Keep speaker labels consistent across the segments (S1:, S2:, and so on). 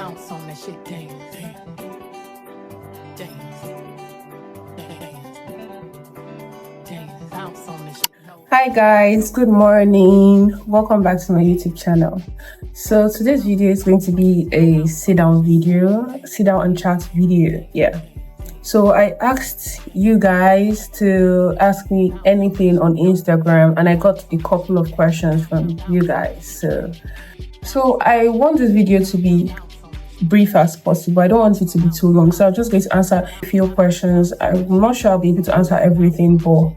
S1: bounce on that shit, dance, dance, dance, bounce on that shit. Hi guys, good morning. Welcome back to my YouTube channel. So today's video is going to be a sit down and chat video. Yeah. So I asked you guys to ask me anything on Instagram and I got a couple of questions from you guys. So I want this video to be brief as possible. I don't want it to be too long. So I'm just going to answer a few questions. I'm not sure I'll be able to answer everything, but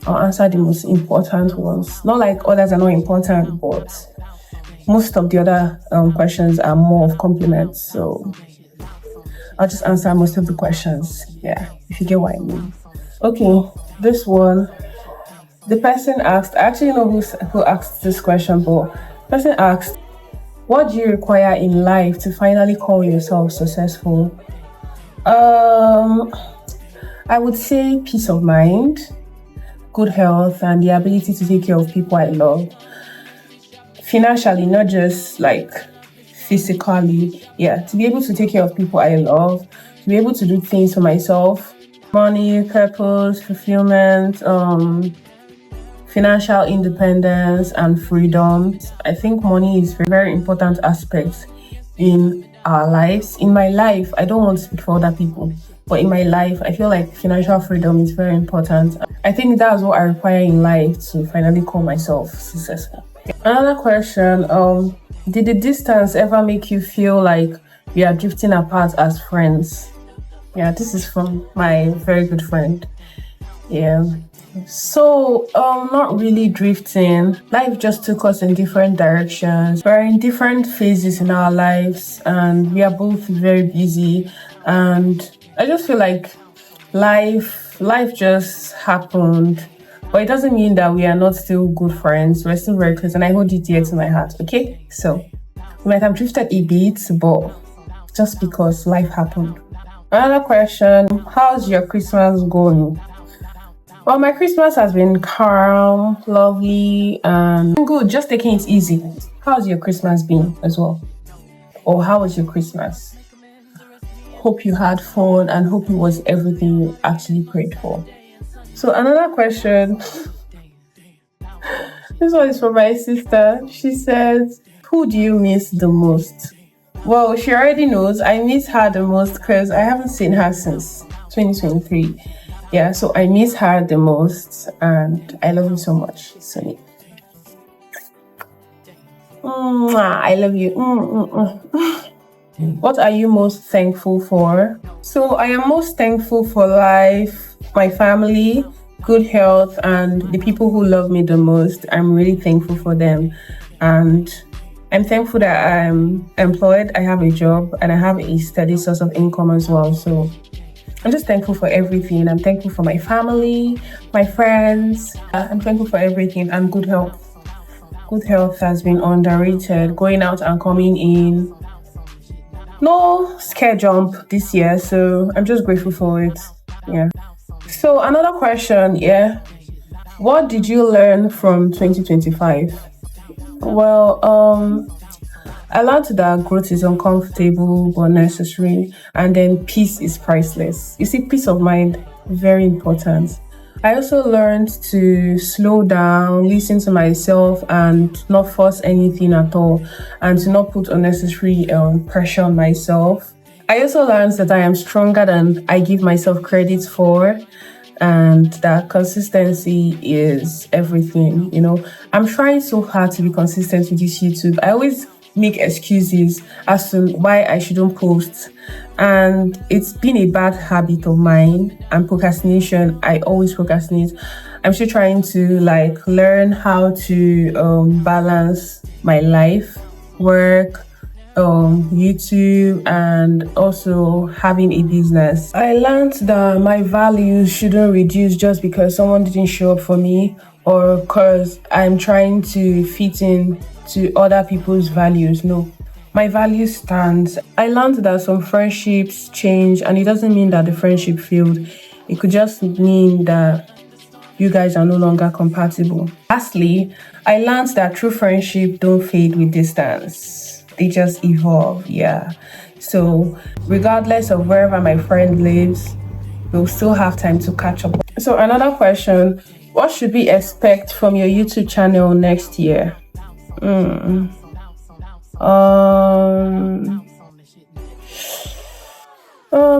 S1: I'll answer the most important ones. Not like others are not important, but most of the other questions are more of compliments. So I'll just answer most of the questions. Yeah, if you get what I mean. Okay, this one. The person asked, I actually know who asked this question, but the person asked, what do you require in life to finally call yourself successful? I would say peace of mind, good health, and the ability to take care of people I love. Financially, not just like physically. Yeah, to be able to take care of people I love, to be able to do things for myself, money, purpose, fulfillment, financial independence and freedom. I think money is a very important aspect in our lives. In my life, I don't want to speak for other people, but in my life, I feel like financial freedom is very important. I think that's what I require in life to finally call myself successful. Another question, did the distance ever make you feel like we are drifting apart as friends? Yeah, this is from my very good friend. Yeah. So, not really drifting. Life just took us in different directions. We're in different phases in our lives and we are both very busy. And I just feel like life just happened. But it doesn't mean that we are not still good friends. We're still very close and I hold it dear to my heart, okay? So, we might have drifted a bit, but just because life happened. Another question, how's your Christmas going? Well, my Christmas has been calm, lovely, and good. Just taking it easy. How's your Christmas been as well? Or how was your Christmas? Hope you had fun and hope it was everything you actually prayed for. So another question. This one is from my sister. She says, who do you miss the most? Well, she already knows. I miss her the most because I haven't seen her since 2023. Yeah, so I miss her the most and I love you so much, Sunny. I love you. What are you most thankful for? So I am most thankful for life, my family, good health, and the people who love me the most. I'm really thankful for them. And I'm thankful that I'm employed, I have a job, and I have a steady source of income as well. So I'm just thankful for everything. I'm thankful for my family, my friends. I'm thankful for everything and good health. Good health has been underrated. Going out and coming in. No scare jump this year, so I'm just grateful for it. Yeah. So another question, yeah. What did you learn from 2025? Well, I learned that growth is uncomfortable but necessary, and then peace is priceless. You see, peace of mind, very important. I also learned to slow down, listen to myself, and not force anything at all, and to not put unnecessary pressure on myself. I also learned that I am stronger than I give myself credit for, and that consistency is everything. You know, I'm trying so hard to be consistent with this YouTube. I always make excuses as to why I shouldn't post, and it's been a bad habit of mine. And procrastination, I always procrastinate. I'm still trying to learn how to balance my life, work, YouTube, and also having a business. I learned that my values shouldn't reduce just because someone didn't show up for me or because I'm trying to fit in to other people's values. No, my value stands. I learned that some friendships change, and it doesn't mean that the friendship failed. It could just mean that you guys are no longer compatible. Lastly, I learned that true friendship don't fade with distance. they just evolve. Yeah. So regardless of wherever my friend lives, we'll still have time to catch up. So another question, what should we expect from your YouTube channel next year?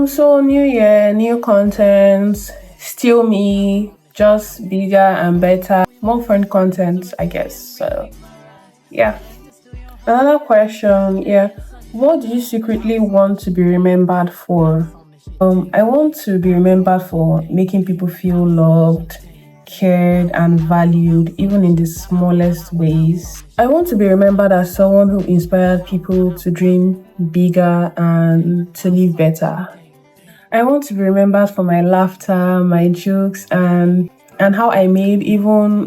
S1: So new year, new content, still me, just bigger and better, more fun content, I guess. So yeah. Another question, yeah. What do you secretly want to be remembered for? I want to be remembered for making people feel loved, cared, and valued, even in the smallest ways. I want to be remembered as someone who inspired people to dream bigger and to live better. I want to be remembered for my laughter, my jokes, and how I made even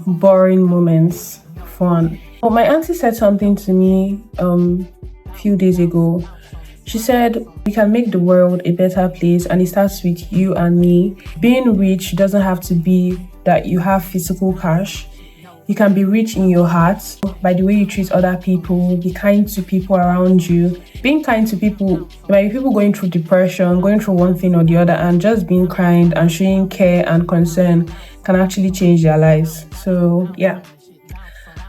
S1: boring moments fun. But my auntie said something to me a few days ago. She said, we can make the world a better place, and it starts with you and me. Being rich doesn't have to be that you have physical cash. You can be rich in your heart by the way you treat other people, be kind to people around you. Being kind to people, there might be people going through depression, going through one thing or the other, and just being kind and showing care and concern can actually change their lives. So yeah,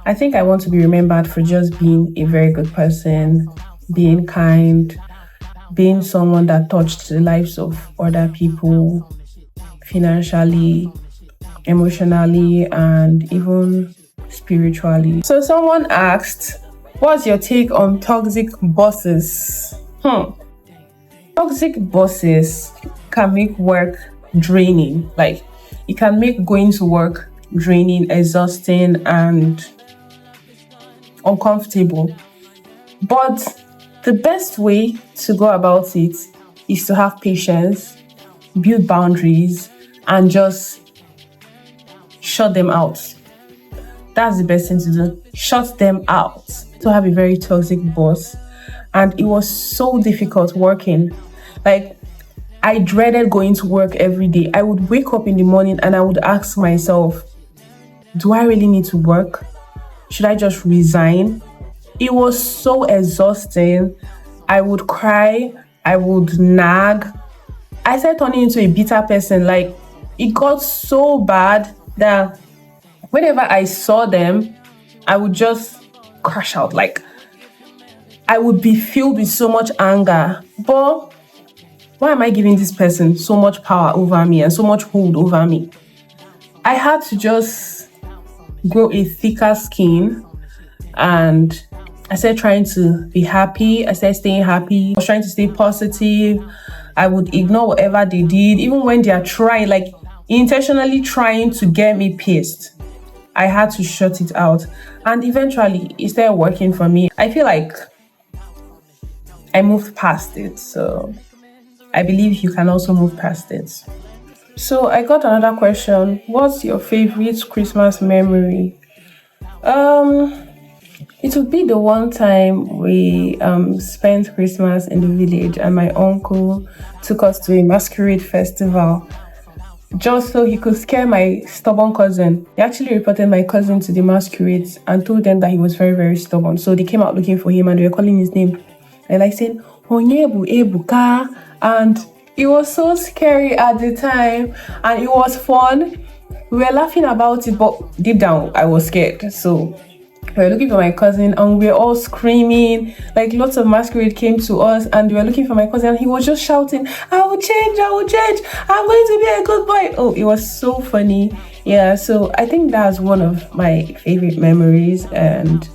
S1: I think I want to be remembered for just being a very good person, being kind, being someone that touched the lives of other people financially, emotionally, and even spiritually. So someone asked, what's your take on toxic bosses? Toxic bosses can make work draining. Like, it can make going to work draining, exhausting, and uncomfortable. But the best way to go about it is to have patience, build boundaries, and just shut them out. That's the best thing to do. Shut them out. To have a very toxic boss. And it was so difficult working. Like, I dreaded going to work every day. I would wake up in the morning and I would ask myself, do I really need to work? Should I just resign? It was so exhausting. I would cry. I would nag. I started turning into a bitter person. Like, it got so bad that whenever I saw them, I would just crash out. Like, I would be filled with so much anger. But why am I giving this person so much power over me and so much hold over me? I had to just grow a thicker skin, and I started trying to be happy. I started staying happy. I was trying to stay positive. I would ignore whatever they did, even when they are trying, like intentionally trying to get me pissed. I had to shut it out. And eventually, it started working for me. I feel like I moved past it. So I believe you can also move past it. So I got another question. What's your favorite Christmas memory? It would be the one time we spent Christmas in the village and my uncle took us to a masquerade festival just so he could scare my stubborn cousin. He actually reported my cousin to the masquerades and told them that he was very, very stubborn. So they came out looking for him and they were calling his name. And I said, Onyebu Ebuka. And it was so scary at the time and it was fun. We were laughing about it, but deep down I was scared. So we were looking for my cousin and we were all screaming. Like, lots of masquerade came to us and we were looking for my cousin and he was just shouting, I will change, I'm going to be a good boy. Oh, it was so funny. Yeah, so I think that's one of my favorite memories. And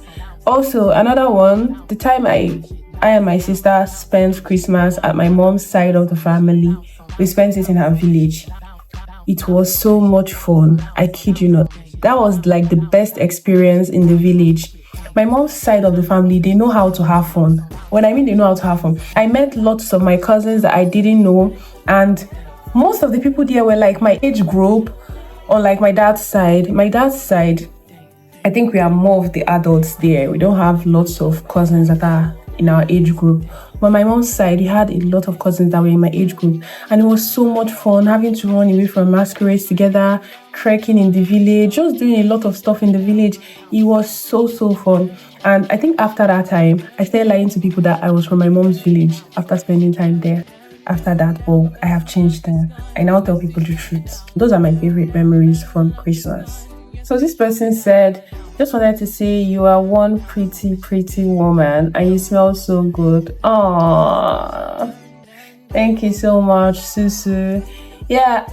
S1: also another one, the time I and my sister spent Christmas at my mom's side of the family. We spent it in her village. It was so much fun. I kid you not. That was like the best experience in the village. My mom's side of the family, they know how to have fun. When I mean they know how to have fun, I met lots of my cousins that I didn't know, and most of the people there were like my age group, or like my dad's side. My dad's side, I think we are more of the adults there. We don't have lots of cousins that are in our age group. But my mom's side, we had a lot of cousins that were in my age group, and it was so much fun having to run away from masquerades together, trekking in the village, just doing a lot of stuff in the village. It was so fun. And I think after that time, I started lying to people that I was from my mom's village after spending time there. After that, well, I have changed them. I now tell people the truth. Those are my favorite memories from Christmas. So this person said, just wanted to say you are one pretty woman and you smell so good. Aww. Thank you so much, Susu. Yeah,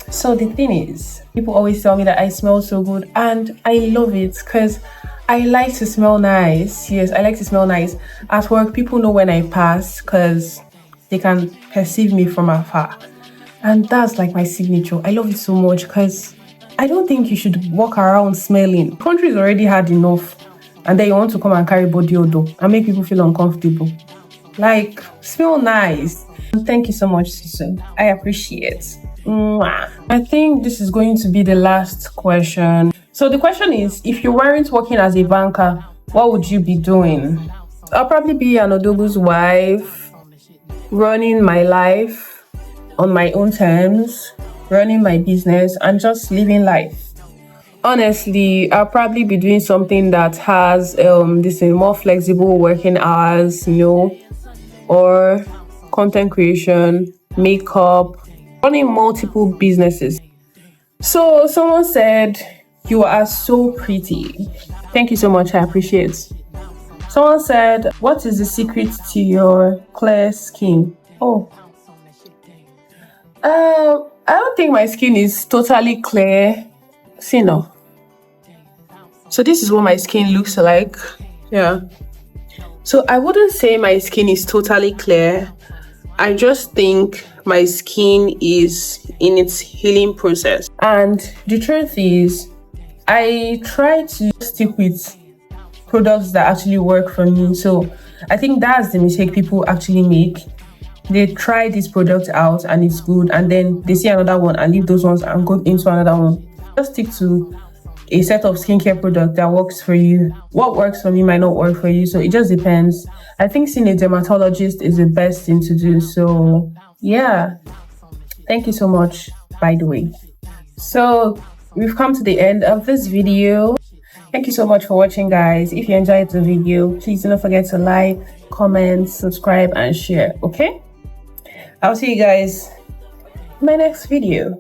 S1: so the thing is, people always tell me that I smell so good, and I love it because I like to smell nice. Yes, I like to smell nice. At work, people know when I pass because they can perceive me from afar. And that's like my signature. I love it so much because I don't think you should walk around smelling. The country is already hard enough, and then you want to come and carry body odor and make people feel uncomfortable. Like, smell nice. Thank you so much, Susan. I appreciate. Mwah. I think this is going to be the last question. So the question is, if you weren't working as a banker, what would you be doing? I'll probably be an Odogu's wife, running my life on my own terms, running my business, and just living life. Honestly, I'll probably be doing something that has this more flexible working hours, or content creation, makeup, running multiple businesses. So someone said, you are so pretty. Thank you so much. I appreciate. Someone said, what is the secret to your clear skin? Oh, I don't think my skin is totally clear. See now. So this is what my skin looks like. Yeah. So I wouldn't say my skin is totally clear. I just think my skin is in its healing process. And the truth is, I try to stick with products that actually work for me. So I think that's the mistake people actually make. They try this product out and it's good, and then they see another one and leave those ones and go into another one. Just stick to a set of skincare product that works for you. What works for me might not work for you, so it just depends. I think seeing a dermatologist is the best thing to do. So yeah, thank you so much, by the way. So we've come to the end of this video. Thank you so much for watching, guys. If you enjoyed the video, please do not forget to like, comment, subscribe, and share. Okay, I'll see you guys in my next video.